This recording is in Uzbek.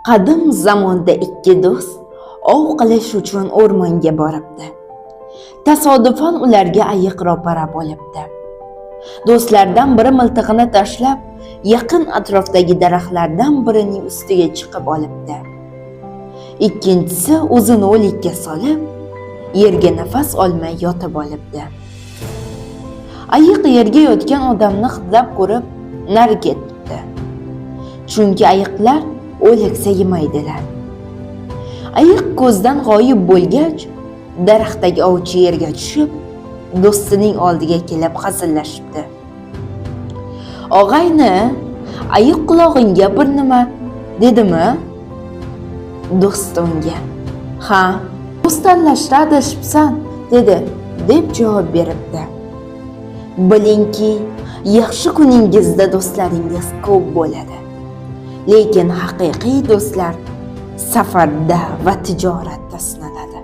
Qadim zamonda ikki do'st ov qilish uchun o'rmonga boribdi. Tasodifan ularga ayiq ro'para bo'libdi. Do'stlardan biri miltig'ini tashlab, yaqin atrofdagi daraxtlardan birining ustiga chiqib olibdi. Ikkinchisi o'zini o'likka solib, yerga nafas olmay yotib olibdi. Ayiq yerga yotgan odamni hidlab ko'rib, nari ketibdi. Chunki ayiqlar o'liksa yemaydilar. Ayiq ko'zdan g'oyib bo'lgach, daraxtdagi ovchi yerga tushib, do'stining oldiga kelib hazillashibdi. "Og'ayni, ayiq qulog'ingga bir nima dedimi?" Do'sti unga, "Ha, do'st tanlashda adashibsan", dedi, deb javob beribdi. Bilingki, yaxshi kuningizda do'stlaringiz ko'p bo'ladi. Lekin haqiqiy do'stlar safarda va tijoratda sinaladi.